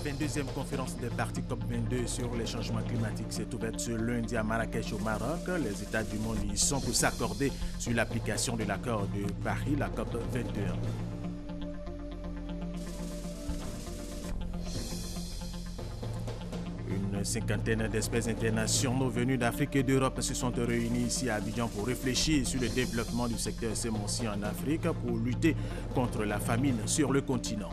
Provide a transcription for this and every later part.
22e conférence des parties COP22 sur les changements climatiques s'est ouverte ce lundi à Marrakech au Maroc. Les États du monde y sont pour s'accorder sur l'application de l'accord de Paris, la COP21. Une cinquantaine d'experts internationaux venus d'Afrique et d'Europe se sont réunis ici à Abidjan pour réfléchir sur le développement du secteur sémencier en Afrique pour lutter contre la famine sur le continent.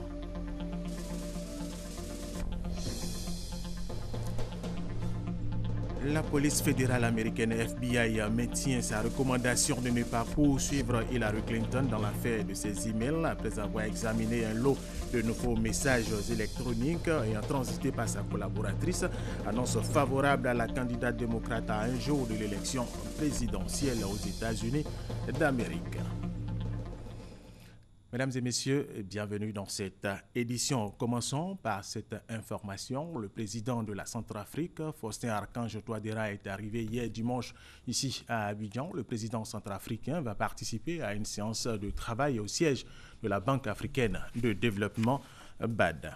La police fédérale américaine FBI maintient sa recommandation de ne pas poursuivre Hillary Clinton dans l'affaire de ses emails après avoir examiné un lot de nouveaux messages électroniques ayant transité par sa collaboratrice. Annonce favorable à la candidate démocrate à un jour de l'élection présidentielle aux États-Unis d'Amérique. Mesdames et messieurs, bienvenue dans cette édition. Commençons par cette information. Le président de la Centrafrique, Faustin Archange Touadéra, est arrivé hier dimanche ici à Abidjan. Le président centrafricain va participer à une séance de travail au siège de la Banque africaine de développement, BAD.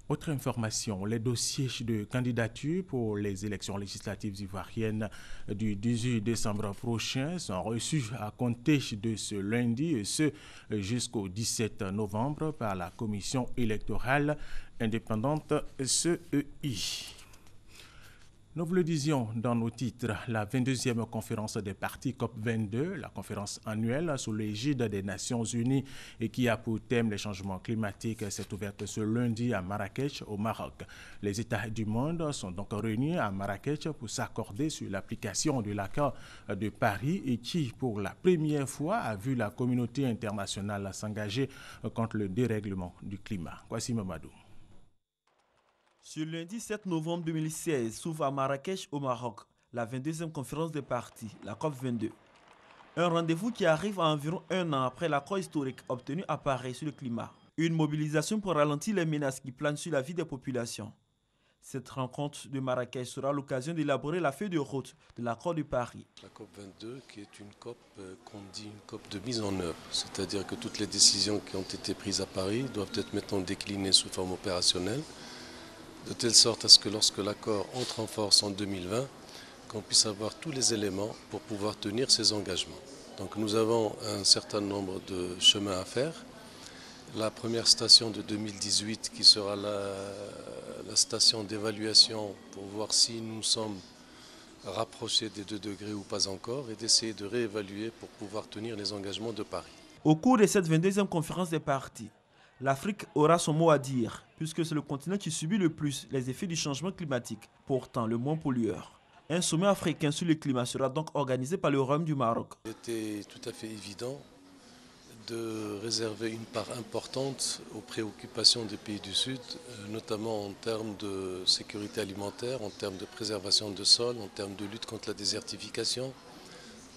Autre information, les dossiers de candidature pour les élections législatives ivoiriennes du 18 décembre prochain sont reçus à compter de ce lundi et ce jusqu'au 17 novembre par la Commission électorale indépendante CEI. Nous vous le disions dans nos titres, la 22e conférence des parties COP22, la conférence annuelle sous l'égide des Nations Unies et qui a pour thème les changements climatiques, s'est ouverte ce lundi à Marrakech au Maroc. Les États du monde sont donc réunis à Marrakech pour s'accorder sur l'application de l'accord de Paris et qui, pour la première fois, a vu la communauté internationale s'engager contre le dérèglement du climat. Kwasi Mamadou. Ce lundi 7 novembre 2016 s'ouvre à Marrakech au Maroc la 22e conférence des parties, la COP22. Un rendez-vous qui arrive à environ un an après l'accord historique obtenu à Paris sur le climat. Une mobilisation pour ralentir les menaces qui planent sur la vie des populations. Cette rencontre de Marrakech sera l'occasion d'élaborer la feuille de route de l'accord de Paris. La COP22 qui est une COP qu'on dit une COP de mise en œuvre, c'est-à-dire que toutes les décisions qui ont été prises à Paris doivent être maintenant déclinées sous forme opérationnelle, de telle sorte à ce que lorsque l'accord entre en force en 2020, qu'on puisse avoir tous les éléments pour pouvoir tenir ces engagements. Donc nous avons un certain nombre de chemins à faire. La première station de 2018 qui sera la station d'évaluation pour voir si nous sommes rapprochés des 2 degrés ou pas encore et d'essayer de réévaluer pour pouvoir tenir les engagements de Paris. Au cours de cette 22e conférence des parties, l'Afrique aura son mot à dire, puisque c'est le continent qui subit le plus les effets du changement climatique, pourtant le moins pollueur. Un sommet africain sur le climat sera donc organisé par le Royaume du Maroc. Il était tout à fait évident de réserver une part importante aux préoccupations des pays du Sud, notamment en termes de sécurité alimentaire, en termes de préservation de sol, en termes de lutte contre la désertification,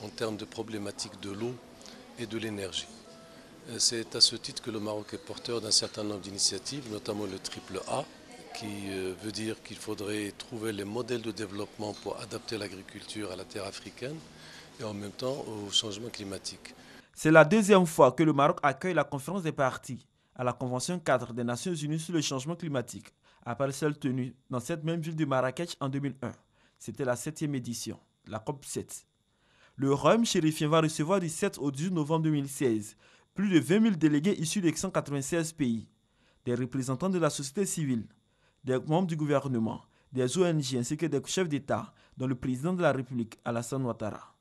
en termes de problématiques de l'eau et de l'énergie. C'est à ce titre que le Maroc est porteur d'un certain nombre d'initiatives, notamment le triple A, qui veut dire qu'il faudrait trouver les modèles de développement pour adapter l'agriculture à la terre africaine et en même temps au changement climatique. C'est la 2e fois que le Maroc accueille la conférence des parties à la Convention cadre des Nations Unies sur le changement climatique, après celle tenue dans cette même ville de Marrakech en 2001. C'était la 7e édition, la COP7. Le Royaume chérifien va recevoir du 7 au 18 novembre 2016 plus de 20 000 délégués issus de 196 pays, des représentants de la société civile, des membres du gouvernement, des ONG ainsi que des chefs d'État, dont le président de la République, Alassane Ouattara.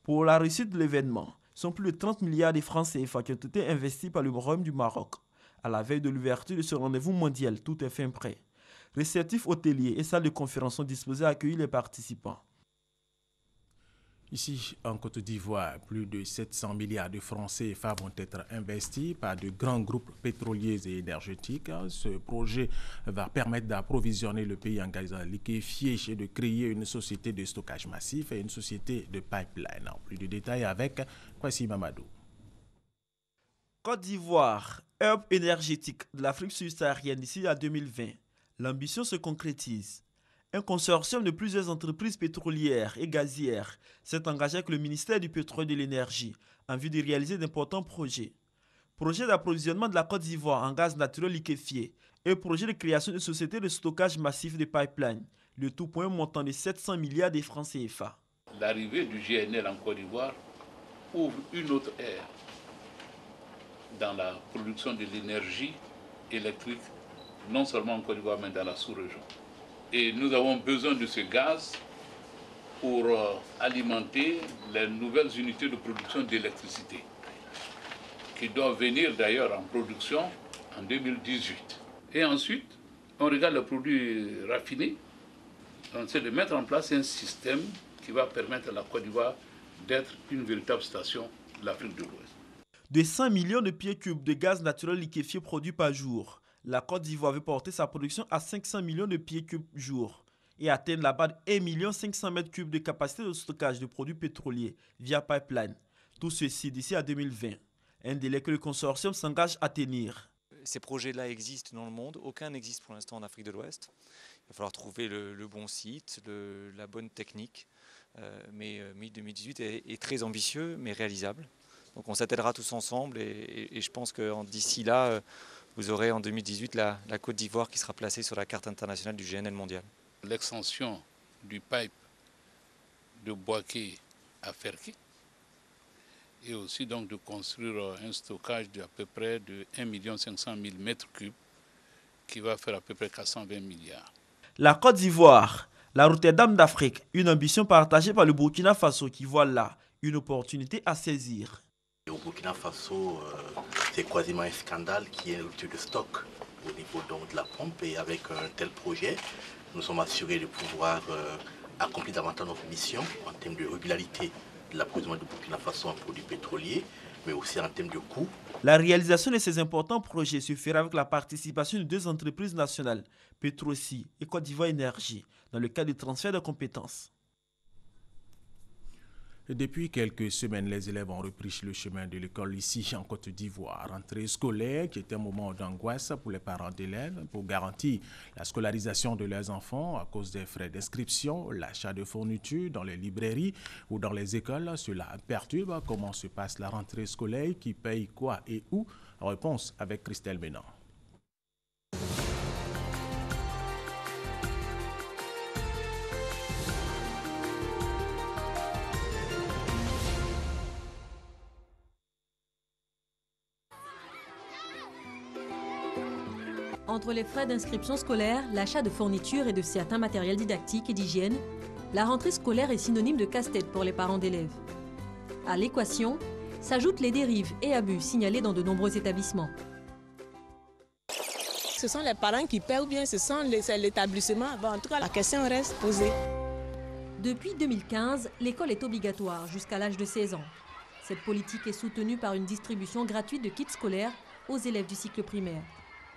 Pour la réussite de l'événement, ce sont plus de 30 milliards de francs CFA qui ont été investis par le Royaume du Maroc. À la veille de l'ouverture de ce rendez-vous mondial, tout est fin prêt. Réceptifs hôteliers et salles de conférence sont disposés à accueillir les participants. Ici, en Côte d'Ivoire, plus de 700 milliards de francs CFA vont être investis par de grands groupes pétroliers et énergétiques. Ce projet va permettre d'approvisionner le pays en gaz liquéfié et de créer une société de stockage massif et une société de pipeline. Plus de détails avec Kwasi Mamadou. Côte d'Ivoire, hub énergétique de l'Afrique subsaharienne d'ici à 2020. L'ambition se concrétise. Un consortium de plusieurs entreprises pétrolières et gazières s'est engagé avec le ministère du Pétrole et de l'Énergie en vue de réaliser d'importants projets. Projet d'approvisionnement de la Côte d'Ivoire en gaz naturel liquéfié et projet de création de sociétés de stockage massif de pipelines, le tout pour un montant de 700 milliards de francs CFA. L'arrivée du GNL en Côte d'Ivoire ouvre une autre ère dans la production de l'énergie électrique, non seulement en Côte d'Ivoire, mais dans la sous-région. Et nous avons besoin de ce gaz pour alimenter les nouvelles unités de production d'électricité, qui doivent venir d'ailleurs en production en 2018. Et ensuite, on regarde le produit raffiné, on essaie de mettre en place un système qui va permettre à la Côte d'Ivoire d'être une véritable station de l'Afrique de l'Ouest. De 5 millions de pieds cubes de gaz naturel liquéfié produits par jour, la Côte d'Ivoire veut porter sa production à 500 millions de pieds cubes jour et atteindre la barre de 1 500 000 m3 de capacité de stockage de produits pétroliers via pipeline. Tout ceci d'ici à 2020, un délai que le consortium s'engage à tenir. Ces projets-là existent dans le monde, aucun n'existe pour l'instant en Afrique de l'Ouest. Il va falloir trouver le bon site, la bonne technique, mais 2018 est très ambitieux mais réalisable. Donc on s'attellera tous ensemble et je pense que d'ici là, vous aurez en 2018 la Côte d'Ivoire qui sera placée sur la carte internationale du GNL mondial. L'extension du pipe de Boaké à Ferké et aussi donc de construire un stockage d'à peu près de 1 500 000 m3 qui va faire à peu près 420 milliards. La Côte d'Ivoire, la Rotterdam d'Afrique, une ambition partagée par le Burkina Faso qui voit là une opportunité à saisir. Au Burkina Faso, c'est quasiment un scandale qui est une rupture de stock au niveau donc de la pompe, et avec un tel projet, nous sommes assurés de pouvoir accomplir davantage notre mission en termes de régularité de l'approvisionnement du Burkina Faso en produits pétroliers, mais aussi en termes de coûts. La réalisation de ces importants projets se fera avec la participation de 2 entreprises nationales, Petrosi et Côte d'Ivoire Énergie, dans le cadre du transfert de compétences. Depuis quelques semaines, les élèves ont repris le chemin de l'école ici en Côte d'Ivoire. Rentrée scolaire qui est un moment d'angoisse pour les parents d'élèves pour garantir la scolarisation de leurs enfants à cause des frais d'inscription, l'achat de fournitures dans les librairies ou dans les écoles. Cela perturbe. Comment se passe la rentrée scolaire? Qui paye quoi et où? Réponse avec Christelle Ménan. Entre les frais d'inscription scolaire, l'achat de fournitures et de certains matériels didactiques et d'hygiène, la rentrée scolaire est synonyme de casse-tête pour les parents d'élèves. À l'équation s'ajoutent les dérives et abus signalés dans de nombreux établissements. Ce sont les parents qui paient ou bien c'est l'établissement. En tout cas, la question reste posée. Depuis 2015, l'école est obligatoire jusqu'à l'âge de 16 ans. Cette politique est soutenue par une distribution gratuite de kits scolaires aux élèves du cycle primaire.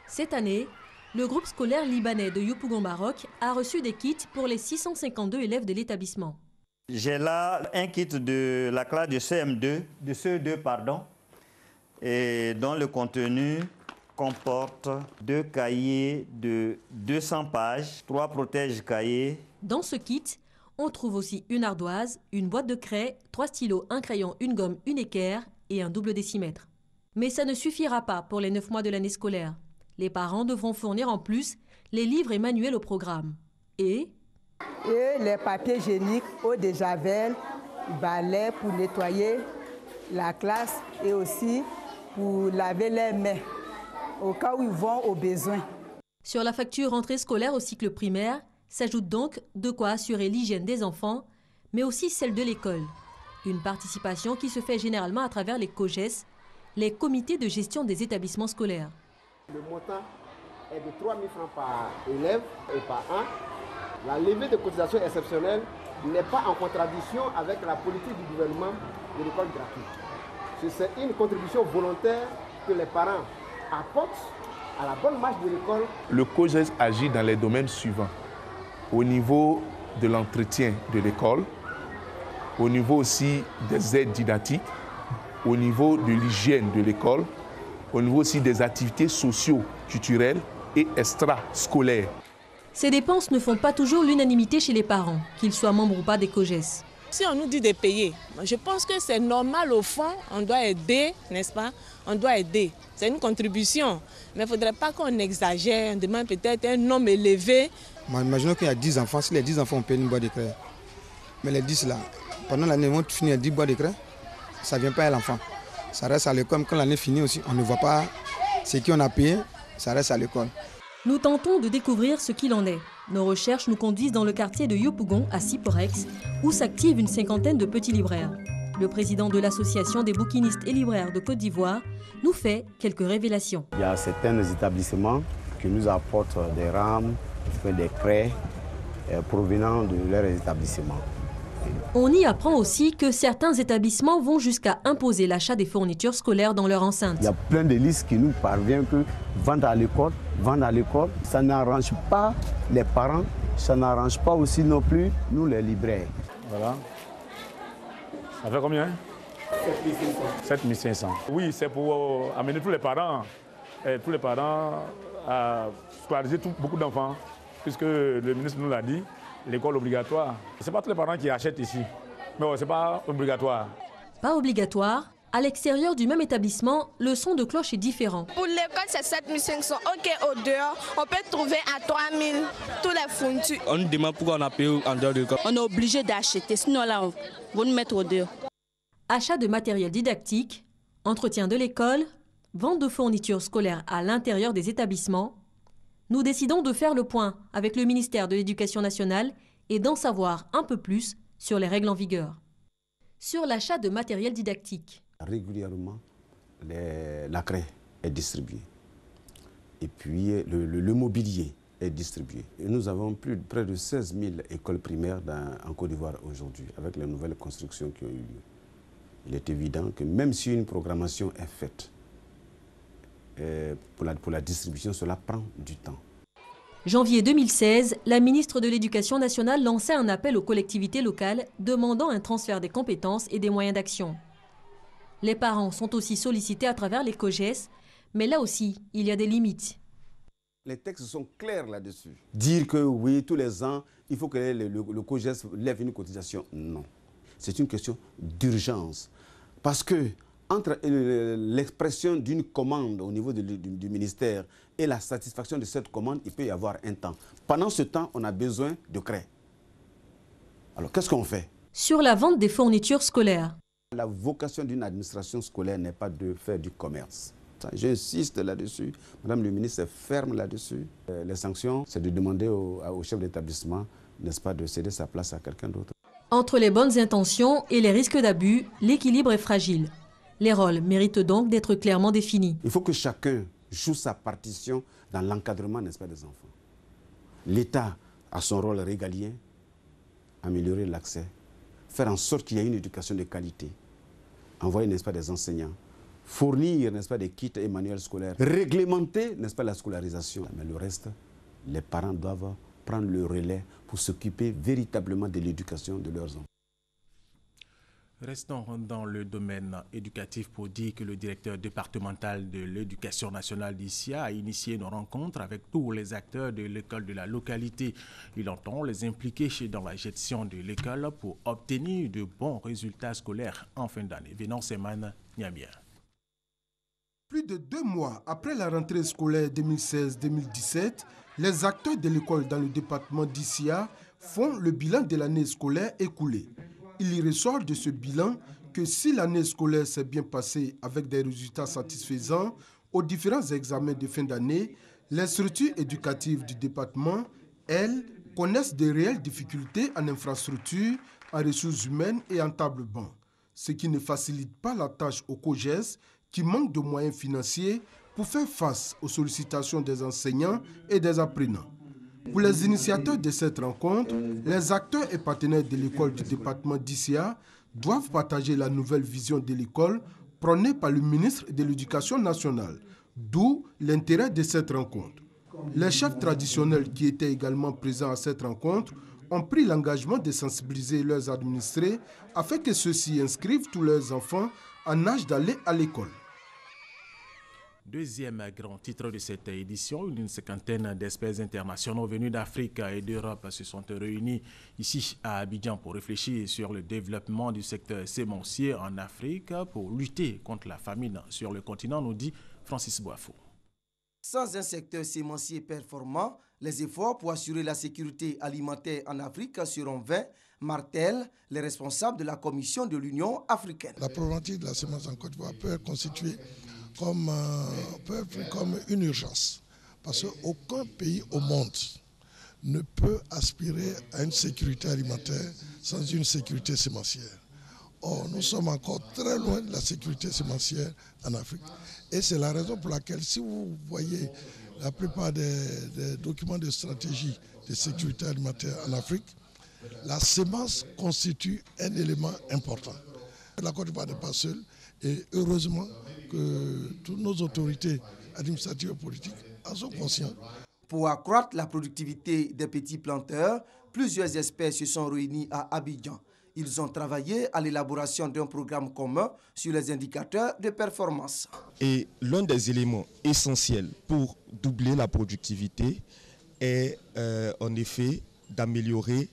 Cette année, le groupe scolaire libanais de Yopougon Maroc a reçu des kits pour les 652 élèves de l'établissement. J'ai là un kit de la classe de CM2, de CE2 pardon, et dont le contenu comporte 2 cahiers de 200 pages, 3 protège-cahiers. Dans ce kit, on trouve aussi une ardoise, une boîte de craie, 3 stylos, un crayon, une gomme, une équerre et un double décimètre. Mais ça ne suffira pas pour les 9 mois de l'année scolaire. Les parents devront fournir en plus les livres et manuels au programme. Et les papiers hygiéniques, eau de javel, balai pour nettoyer la classe et aussi pour laver les mains au cas où ils vont au besoin. Sur la facture rentrée scolaire au cycle primaire, s'ajoute donc de quoi assurer l'hygiène des enfants, mais aussi celle de l'école. Une participation qui se fait généralement à travers les COGES, les comités de gestion des établissements scolaires. Le montant est de 3 000 francs par élève et par an. La levée de cotisation exceptionnelle n'est pas en contradiction avec la politique du gouvernement de l'école gratuite. C'est une contribution volontaire que les parents apportent à la bonne marche de l'école. Le COGES agit dans les domaines suivants. Au niveau de l'entretien de l'école, au niveau aussi des aides didactiques, au niveau de l'hygiène de l'école, au niveau aussi des activités socio-culturelles et extrascolaires. Ces dépenses ne font pas toujours l'unanimité chez les parents, qu'ils soient membres ou pas des COGES. Si on nous dit de payer, je pense que c'est normal au fond, on doit aider, n'est-ce pas? On doit aider. C'est une contribution. Mais il ne faudrait pas qu'on exagère, on demande peut-être un nombre élevé. Imaginons qu'il y a 10 enfants, si les 10 enfants ont payé une boîte de craie, mais les 10 là, pendant l'année, ils vont finir 10 boîtes de craie, ça ne vient pas à l'enfant. Ça reste à l'école, quand l'année finit aussi, on ne voit pas ce qu'on a payé, ça reste à l'école. Nous tentons de découvrir ce qu'il en est. Nos recherches nous conduisent dans le quartier de Yopougon, à Siporex, où s'active une cinquantaine de petits libraires. Le président de l'association des bouquinistes et libraires de Côte d'Ivoire nous fait quelques révélations. Il y a certains établissements qui nous apportent des rames, des craies provenant de leurs établissements. On y apprend aussi que certains établissements vont jusqu'à imposer l'achat des fournitures scolaires dans leur enceinte. Il y a plein de listes qui nous parviennent que vendre à l'école, ça n'arrange pas les parents, ça n'arrange pas aussi non plus nous les libraires. Voilà. Ça fait combien? 7500. Oui, c'est pour amener tous les parents à scolariser beaucoup d'enfants, puisque le ministre nous l'a dit, l'école obligatoire. Ce n'est pas tous les parents qui achètent ici, mais ce n'est pas obligatoire. Pas obligatoire. À l'extérieur du même établissement, le son de cloche est différent. Pour l'école, c'est 7500. OK, au dehors, on peut trouver à 3000 tous les fournitures. On nous demande pourquoi on a payé en dehors de l'école. On est obligé d'acheter, sinon là, on va nous mettre au dehors. Achat de matériel didactique, entretien de l'école, vente de fournitures scolaires à l'intérieur des établissements. Nous décidons de faire le point avec le ministère de l'Éducation nationale et d'en savoir un peu plus sur les règles en vigueur. Sur l'achat de matériel didactique. Régulièrement, la craie est distribuée. Et puis le mobilier est distribué. Et nous avons près de 16 000 écoles primaires en Côte d'Ivoire aujourd'hui, avec les nouvelles constructions qui ont eu lieu. Il est évident que même si une programmation est faite pour la distribution, cela prend du temps. Janvier 2016, la ministre de l'Éducation nationale lançait un appel aux collectivités locales demandant un transfert des compétences et des moyens d'action. Les parents sont aussi sollicités à travers les COGES, mais là aussi, il y a des limites. Les textes sont clairs là-dessus. Dire que oui, tous les ans, il faut que le COGES lève une cotisation, non. C'est une question d'urgence. Parce que entre l'expression d'une commande au niveau du ministère et la satisfaction de cette commande, il peut y avoir un temps. Pendant ce temps, on a besoin de craie. Alors, qu'est-ce qu'on fait? Sur la vente des fournitures scolaires. La vocation d'une administration scolaire n'est pas de faire du commerce. J'insiste là-dessus. Madame le ministre est ferme là-dessus. Les sanctions, c'est de demander au chef d'établissement, n'est-ce pas, de céder sa place à quelqu'un d'autre. Entre les bonnes intentions et les risques d'abus, l'équilibre est fragile. Les rôles méritent donc d'être clairement définis. Il faut que chacun joue sa partition dans l'encadrement, n'est-ce pas, des enfants. L'État a son rôle régalien, améliorer l'accès, faire en sorte qu'il y ait une éducation de qualité, envoyer, n'est-ce pas, des enseignants, fournir, n'est-ce pas, des kits et manuels scolaires, réglementer, n'est-ce pas, la scolarisation. Mais le reste, les parents doivent prendre le relais pour s'occuper véritablement de l'éducation de leurs enfants. Restons dans le domaine éducatif pour dire que le directeur départemental de l'éducation nationale d'Issia a initié une rencontre avec tous les acteurs de l'école de la localité. Il entend les impliquer dans la gestion de l'école pour obtenir de bons résultats scolaires en fin d'année. Venant Seman Niamia. Plus de 2 mois après la rentrée scolaire 2016-2017, les acteurs de l'école dans le département d'Issia font le bilan de l'année scolaire écoulée. Il y ressort de ce bilan que si l'année scolaire s'est bien passée avec des résultats satisfaisants aux différents examens de fin d'année, les structures éducatives du département, elles, connaissent de réelles difficultés en infrastructures, en ressources humaines et en table-banc, ce qui ne facilite pas la tâche au COGES qui manque de moyens financiers pour faire face aux sollicitations des enseignants et des apprenants. Pour les initiateurs de cette rencontre, les acteurs et partenaires de l'école du département d'Issia doivent partager la nouvelle vision de l'école prônée par le ministre de l'Éducation nationale, d'où l'intérêt de cette rencontre. Les chefs traditionnels qui étaient également présents à cette rencontre ont pris l'engagement de sensibiliser leurs administrés afin que ceux-ci inscrivent tous leurs enfants en âge d'aller à l'école. Deuxième grand titre de cette édition, une cinquantaine d'experts internationaux venus d'Afrique et d'Europe se sont réunis ici à Abidjan pour réfléchir sur le développement du secteur sémencier en Afrique pour lutter contre la famine sur le continent, nous dit Francis Boafo. Sans un secteur sémencier performant, les efforts pour assurer la sécurité alimentaire en Afrique seront vains, martèlent les responsables de la Commission de l'Union africaine. La problématique de la semence en Côte d'Ivoire peut être constituée comme une urgence, parce qu'aucun pays au monde ne peut aspirer à une sécurité alimentaire sans une sécurité sémencière. Or, nous sommes encore très loin de la sécurité sémencière en Afrique. Et c'est la raison pour laquelle, si vous voyez la plupart des documents de stratégie de sécurité alimentaire en Afrique, la semence constitue un élément important. La Côte d'Ivoire n'est pas seule et heureusement que toutes nos autorités administratives et politiques en sont conscients. Pour accroître la productivité des petits planteurs, plusieurs experts se sont réunis à Abidjan. Ils ont travaillé à l'élaboration d'un programme commun sur les indicateurs de performance. Et l'un des éléments essentiels pour doubler la productivité est en effet d'améliorer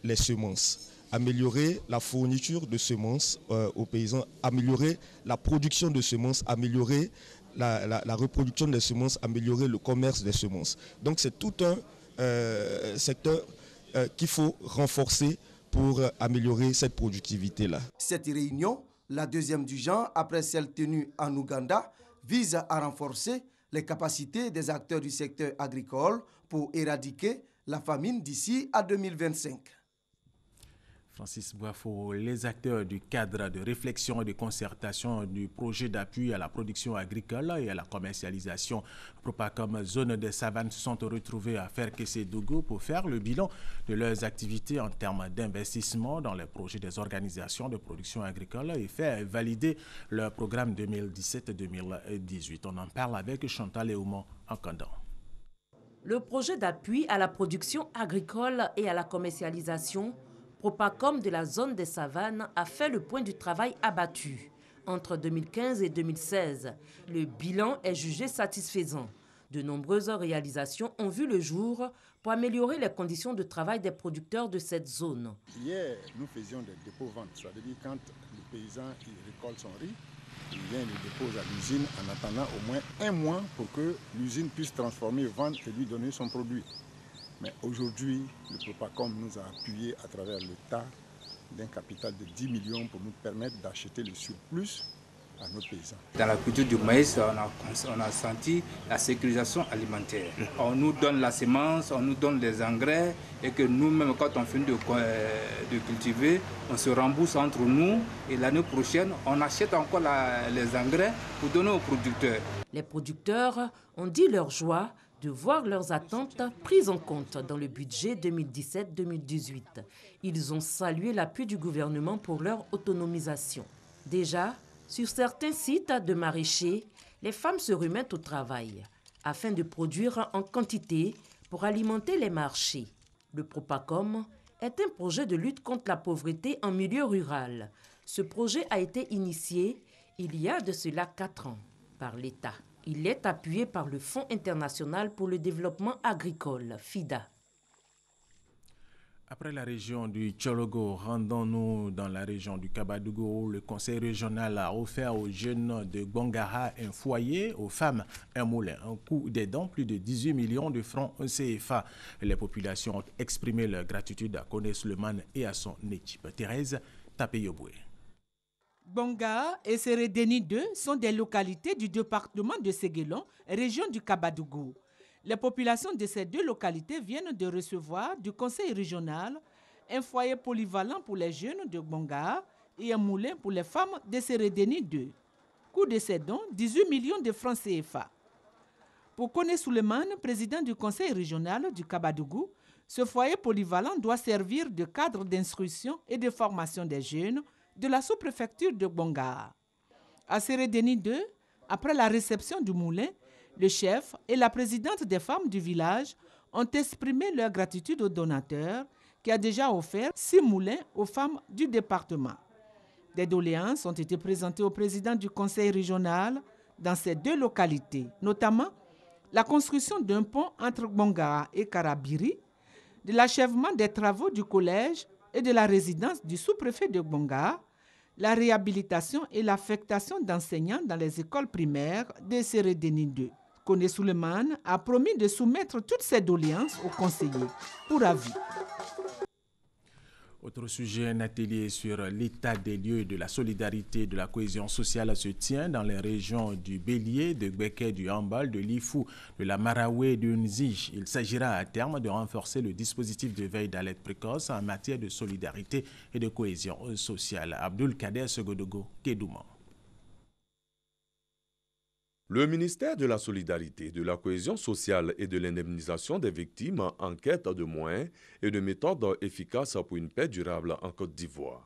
les semences, améliorer la fourniture de semences aux paysans, améliorer la production de semences, améliorer la reproduction des semences, améliorer le commerce des semences. Donc c'est tout un secteur qu'il faut renforcer pour améliorer cette productivité-là. Cette réunion, la deuxième du genre après celle tenue en Ouganda, vise à renforcer les capacités des acteurs du secteur agricole pour éradiquer la famine d'ici à 2025. Francis Boafo, les acteurs du cadre de réflexion et de concertation du projet d'appui à la production agricole et à la commercialisation Propacom Zone des Savanes se sont retrouvés à Ferkessé-Dougou pour faire le bilan de leurs activités en termes d'investissement dans les projets des organisations de production agricole et faire valider leur programme 2017-2018. On en parle avec Chantal Eouman en Candan. Le projet d'appui à la production agricole et à la commercialisation Propacom de la zone des Savanes a fait le point du travail abattu. Entre 2015 et 2016, le bilan est jugé satisfaisant. De nombreuses réalisations ont vu le jour pour améliorer les conditions de travail des producteurs de cette zone. Hier, nous faisions des dépôts-ventes, c'est-à-dire quand le paysan récolte son riz, il vient et le dépose à l'usine en attendant au moins un mois pour que l'usine puisse transformer, vendre et lui donner son produit. Mais aujourd'hui, le Propacom nous a appuyé à travers l'État d'un capital de 10 millions pour nous permettre d'acheter le surplus à nos paysans. Dans la culture du maïs, on a senti la sécurisation alimentaire. On nous donne la semence, on nous donne les engrais et que nous-mêmes, quand on finit de cultiver, on se rembourse entre nous et l'année prochaine, on achète encore les engrais pour donner aux producteurs. Les producteurs ont dit leur joie de voir leurs attentes prises en compte dans le budget 2017-2018. Ils ont salué l'appui du gouvernement pour leur autonomisation. Déjà, sur certains sites de maraîchers, les femmes se remettent au travail afin de produire en quantité pour alimenter les marchés. Le Propacom est un projet de lutte contre la pauvreté en milieu rural. Ce projet a été initié il y a de cela 4 ans par l'État. Il est appuyé par le Fonds international pour le développement agricole, FIDA. Après la région du Tchologo, rendons-nous dans la région du Kabadougou. Le conseil régional a offert aux jeunes de Gbangara un foyer, aux femmes un moulin, un coût d'aidant plus de 18 millions de francs CFA. Les populations ont exprimé leur gratitude à Kone Suleiman et à son équipe. Thérèse Tapeyoboué. Gbangara et Seredeni 2 sont des localités du département de Séguélon, région du Kabadougou. Les populations de ces 2 localités viennent de recevoir du conseil régional un foyer polyvalent pour les jeunes de Gbangara et un moulin pour les femmes de Seredeni 2. Coût de ces dons, 18 millions de francs CFA. Pour Kone Suleiman, président du conseil régional du Kabadougou, ce foyer polyvalent doit servir de cadre d'instruction et de formation des jeunes de la sous-préfecture de Gbangara. À Seredeni 2, après la réception du moulin, le chef et la présidente des femmes du village ont exprimé leur gratitude au donateur qui a déjà offert 6 moulins aux femmes du département. Des doléances ont été présentées au président du conseil régional dans ces deux localités, notamment la construction d'un pont entre Gbongaa et Karabiri, de l'achèvement des travaux du collège et de la résidence du sous-préfet de Gbongaa, la réhabilitation et l'affectation d'enseignants dans les écoles primaires de Seredeni 2. Koné Souleymane a promis de soumettre toutes ces doléances aux conseillers pour avis. Autre sujet, un atelier sur l'état des lieux de la solidarité et de la cohésion sociale se tient dans les régions du Bélier, de Gbeke, du Hambal, de l'Ifou, de la Maraoué et de Nzi. Il s'agira à terme de renforcer le dispositif de veille d'alerte précoce en matière de solidarité et de cohésion sociale. Abdul Kader Segodogo, Kedouma. Le ministère de la Solidarité, de la Cohésion sociale et de l'indemnisation des victimes en quête de moyens et de méthodes efficaces pour une paix durable en Côte d'Ivoire.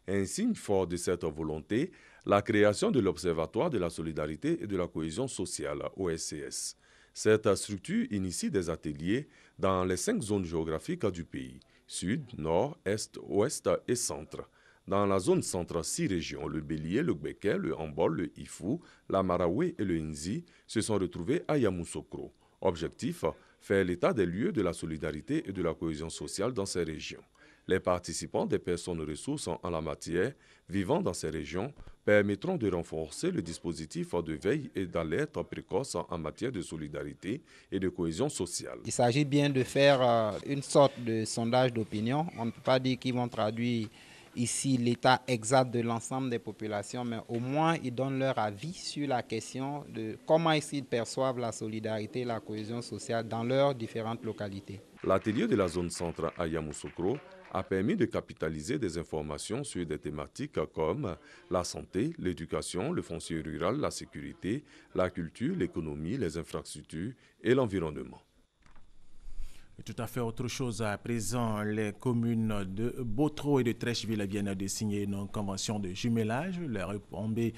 Un signe fort de cette volonté, la création de l'Observatoire de la Solidarité et de la Cohésion sociale, OSCS. Cette structure initie des ateliers dans les 5 zones géographiques du pays, sud, nord, est, ouest et centre. Dans la zone centre, 6 régions, le Bélier, le Gbeke, le Hambol, le Ifou, la Maraoué et le Nzi, se sont retrouvés à Yamoussoukro. Objectif, faire l'état des lieux de la solidarité et de la cohésion sociale dans ces régions. Les participants des personnes ressources en la matière vivant dans ces régions permettront de renforcer le dispositif de veille et d'alerte précoce en matière de solidarité et de cohésion sociale. Il s'agit bien de faire une sorte de sondage d'opinion. On ne peut pas dire qu'ils vont traduire ici l'état exact de l'ensemble des populations, mais au moins ils donnent leur avis sur la question de comment ils perçoivent la solidarité et la cohésion sociale dans leurs différentes localités. L'atelier de la zone centre à Yamoussoukro a permis de capitaliser des informations sur des thématiques comme la santé, l'éducation, le foncier rural, la sécurité, la culture, l'économie, les infrastructures et l'environnement. Tout à fait autre chose à présent, les communes de Botro et de Trècheville viennent de signer une convention de jumelage. Les retombées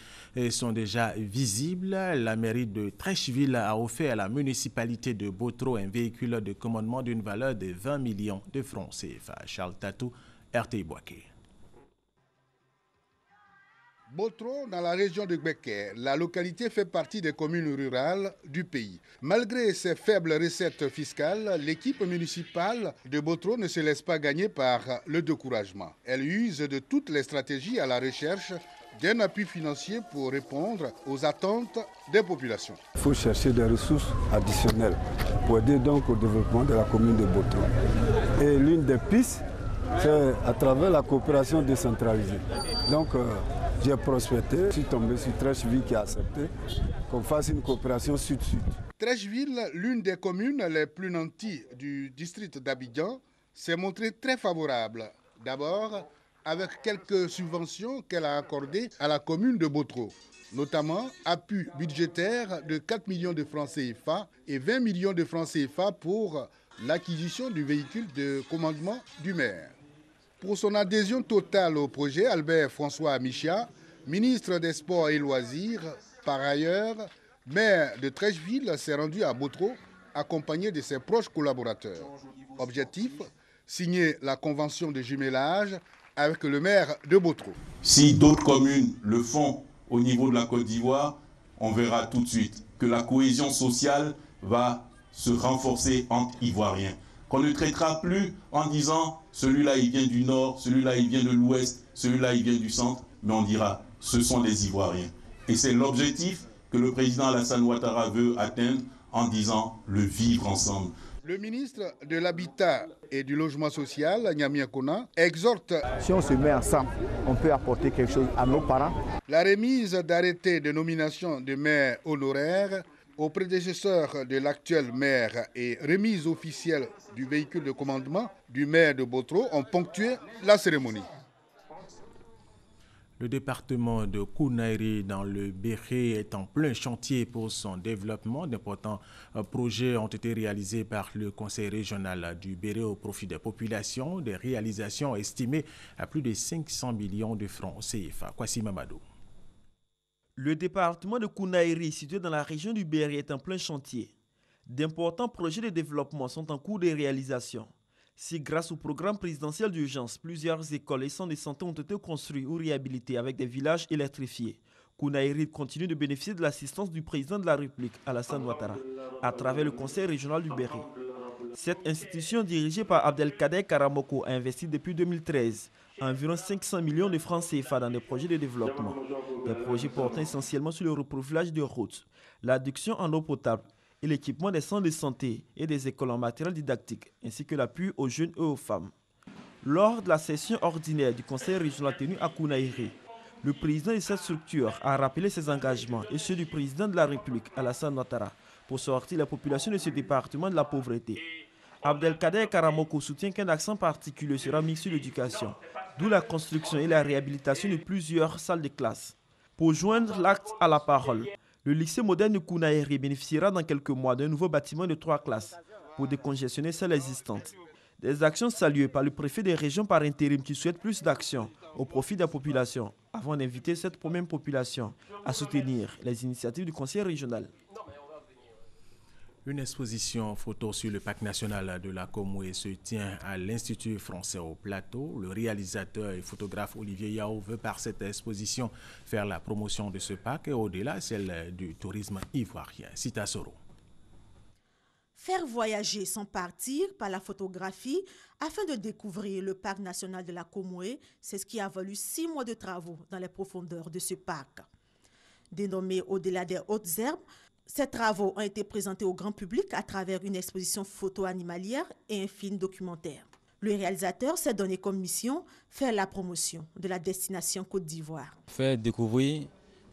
sont déjà visibles. La mairie de Trècheville a offert à la municipalité de Botro un véhicule de commandement d'une valeur de 20 millions de francs CFA. Charles Tatou, RTI Boaké. Botro, dans la région de Gbeke, la localité fait partie des communes rurales du pays. Malgré ses faibles recettes fiscales, l'équipe municipale de Botro ne se laisse pas gagner par le découragement. Elle use de toutes les stratégies à la recherche d'un appui financier pour répondre aux attentes des populations. Il faut chercher des ressources additionnelles pour aider donc au développement de la commune de Botro. Et l'une des pistes, c'est à travers la coopération décentralisée. Donc, j'ai prospecté, je suis tombé sur Trècheville qui a accepté qu'on fasse une coopération sud-sud. Trècheville, l'une des communes les plus nanties du district d'Abidjan, s'est montrée très favorable. D'abord, avec quelques subventions qu'elle a accordées à la commune de Botro, notamment appui budgétaire de 4 millions de francs CFA et 20 millions de francs CFA pour l'acquisition du véhicule de commandement du maire. Pour son adhésion totale au projet, Albert François Amichia, ministre des Sports et Loisirs, par ailleurs, maire de Trècheville, s'est rendu à Botro, accompagné de ses proches collaborateurs. Objectif, signer la convention de jumelage avec le maire de Botro. Si d'autres communes le font au niveau de la Côte d'Ivoire, on verra tout de suite que la cohésion sociale va se renforcer entre Ivoiriens. Qu'on ne traitera plus en disant celui-là il vient du nord, celui-là il vient de l'ouest, celui-là il vient du centre, mais on dira ce sont les Ivoiriens. Et c'est l'objectif que le président Alassane Ouattara veut atteindre en disant le vivre ensemble. Le ministre de l'Habitat et du Logement Social, Nyamia Kona, exhorte. Si on se met ensemble, on peut apporter quelque chose à nos parents. La remise d'arrêtés de nomination de maires honoraires au prédécesseur de l'actuel maire et remise officielle du véhicule de commandement du maire de Botro ont ponctué la cérémonie. Le département de Kounaïri dans le Béré est en plein chantier pour son développement. D'importants projets ont été réalisés par le conseil régional du Béré au profit des populations, des réalisations estimées à plus de 500 millions de francs CFA. Kwasi Mamadou. Le département de Kounaïri, situé dans la région du Béré, est en plein chantier. D'importants projets de développement sont en cours de réalisation. Si grâce au programme présidentiel d'urgence, plusieurs écoles et centres de santé ont été construits ou réhabilités avec des villages électrifiés, Kounaïri continue de bénéficier de l'assistance du président de la République, Alassane Ouattara, à travers le Conseil régional du Berry. Cette institution dirigée par Abdelkader Karamoko a investi depuis 2013 environ 500 millions de francs CFA dans des projets de développement. Des projets portant essentiellement sur le reprofilage de routes, l'adduction en eau potable et l'équipement des centres de santé et des écoles en matériel didactique, ainsi que l'appui aux jeunes et aux femmes. Lors de la session ordinaire du Conseil régional tenu à Kounaïri, le président de cette structure a rappelé ses engagements et ceux du président de la République, Alassane Ouattara, pour sortir la population de ce département de la pauvreté. Abdelkader Karamoko soutient qu'un accent particulier sera mis sur l'éducation, d'où la construction et la réhabilitation de plusieurs salles de classe. Pour joindre l'acte à la parole, le lycée moderne de Kounaïri bénéficiera dans quelques mois d'un nouveau bâtiment de 3 classes pour décongestionner celles existantes. Des actions saluées par le préfet des régions par intérim qui souhaite plus d'actions au profit de la population, avant d'inviter cette même population à soutenir les initiatives du Conseil régional. Une exposition photo sur le parc national de la Komoué se tient à l'Institut français au Plateau. Le réalisateur et photographe Olivier Yao veut par cette exposition faire la promotion de ce parc et au-delà celle du tourisme ivoirien. Cita Soro. Faire voyager sans partir par la photographie afin de découvrir le parc national de la Komoué, c'est ce qui a valu 6 mois de travaux dans les profondeurs de ce parc. Dénommé Au-delà des hautes herbes, ces travaux ont été présentés au grand public à travers une exposition photo animalière et un film documentaire. Le réalisateur s'est donné comme mission faire la promotion de la destination Côte d'Ivoire. Faire découvrir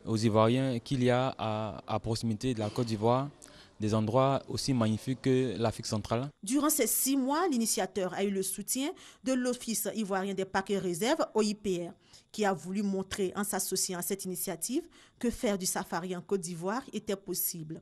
aux Ivoiriens qu'il y a à proximité de la Côte d'Ivoire des endroits aussi magnifiques que l'Afrique centrale. Durant ces 6 mois, l'initiateur a eu le soutien de l'Office ivoirien des parcs et réserves, OIPR, qui a voulu montrer en s'associant à cette initiative que faire du safari en Côte d'Ivoire était possible.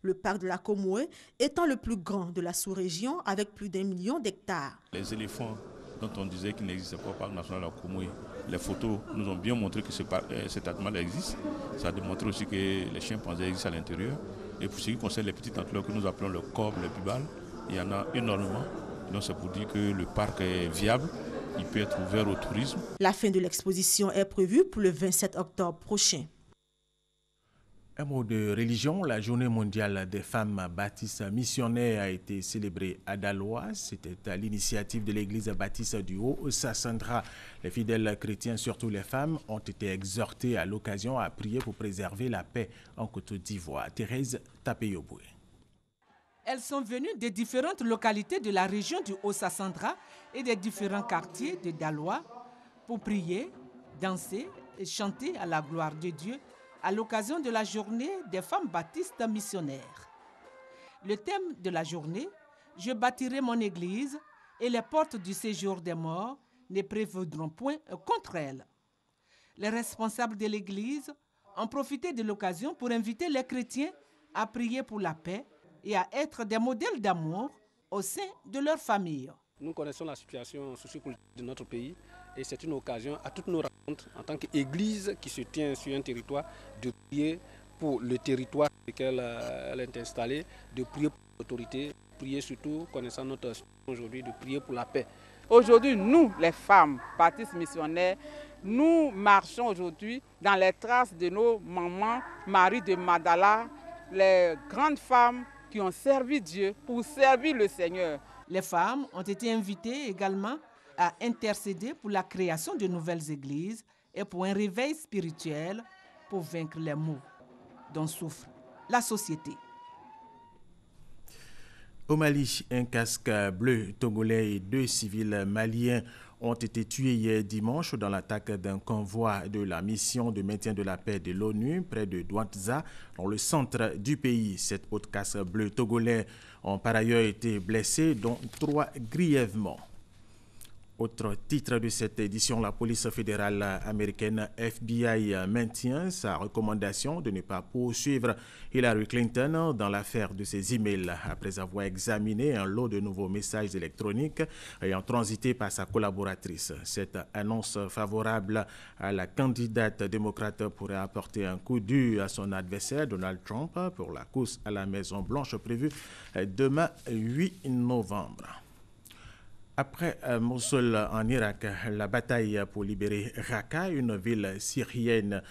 Le parc de la Komoué étant le plus grand de la sous-région avec plus d'1 million d'hectares. Les éléphants dont on disait qu'ils n'existaient pas au parc national de la Komoué, les photos nous ont bien montré que cet animal existe. Ça a démontré aussi que les chimpanzés existent à l'intérieur. Et pour ce qui concerne les petites antilopes que nous appelons le corbe, le bibal, il y en a énormément. Donc c'est pour dire que le parc est viable, il peut être ouvert au tourisme. La fin de l'exposition est prévue pour le 27 octobre prochain. Un mot de religion, la journée mondiale des femmes baptistes missionnaires a été célébrée à Daloa. C'était à l'initiative de l'église baptiste du Haut-Sassandra. Les fidèles chrétiens, surtout les femmes, ont été exhortés à l'occasion à prier pour préserver la paix en Côte d'Ivoire. Thérèse Tapeyoboué. Elles sont venues des différentes localités de la région du Haut-Sassandra et des différents quartiers de Daloa pour prier, danser et chanter à la gloire de Dieu à l'occasion de la journée des femmes baptistes missionnaires. Le thème de la journée, « Je bâtirai mon église et les portes du séjour des morts ne prévaudront point contre elle ». Les responsables de l'église ont profité de l'occasion pour inviter les chrétiens à prier pour la paix et à être des modèles d'amour au sein de leur famille. Nous connaissons la situation sociopolitique de notre pays et c'est une occasion à toutes nos rencontres en tant qu'église qui se tient sur un territoire de prier pour le territoire sur lequel elle est installée, de prier pour l'autorité, de prier surtout, connaissant notre situation aujourd'hui, de prier pour la paix. Aujourd'hui, nous, les femmes baptistes missionnaires, nous marchons aujourd'hui dans les traces de nos mamans, Marie de Magdala, les grandes femmes qui ont servi Dieu pour servir le Seigneur. Les femmes ont été invitées également à intercéder pour la création de nouvelles églises et pour un réveil spirituel pour vaincre les maux dont souffre la société. Au Mali, un casque bleu togolais et 2 civils maliens ont été tués hier dimanche dans l'attaque d'un convoi de la mission de maintien de la paix de l'ONU près de Douantza, dans le centre du pays. Cette haute casque bleu togolais ont par ailleurs été blessés, dont 3 grièvement. Autre titre de cette édition, la police fédérale américaine FBI maintient sa recommandation de ne pas poursuivre Hillary Clinton dans l'affaire de ses emails après avoir examiné un lot de nouveaux messages électroniques ayant transité par sa collaboratrice. Cette annonce favorable à la candidate démocrate pourrait apporter un coup dur à son adversaire Donald Trump pour la course à la Maison-Blanche prévue demain 8 novembre. Après Mossoul en Irak, la bataille pour libérer Raqqa, une ville syrienne,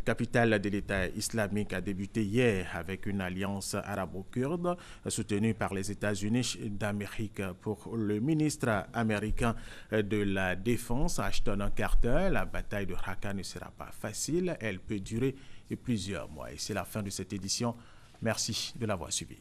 capitale de l'État islamique, a débuté hier avec une alliance arabo-kurde soutenue par les États-Unis d'Amérique. Pour le ministre américain de la Défense, Ashton Carter, la bataille de Raqqa ne sera pas facile, elle peut durer plusieurs mois. Et c'est la fin de cette édition. Merci de l'avoir suivi.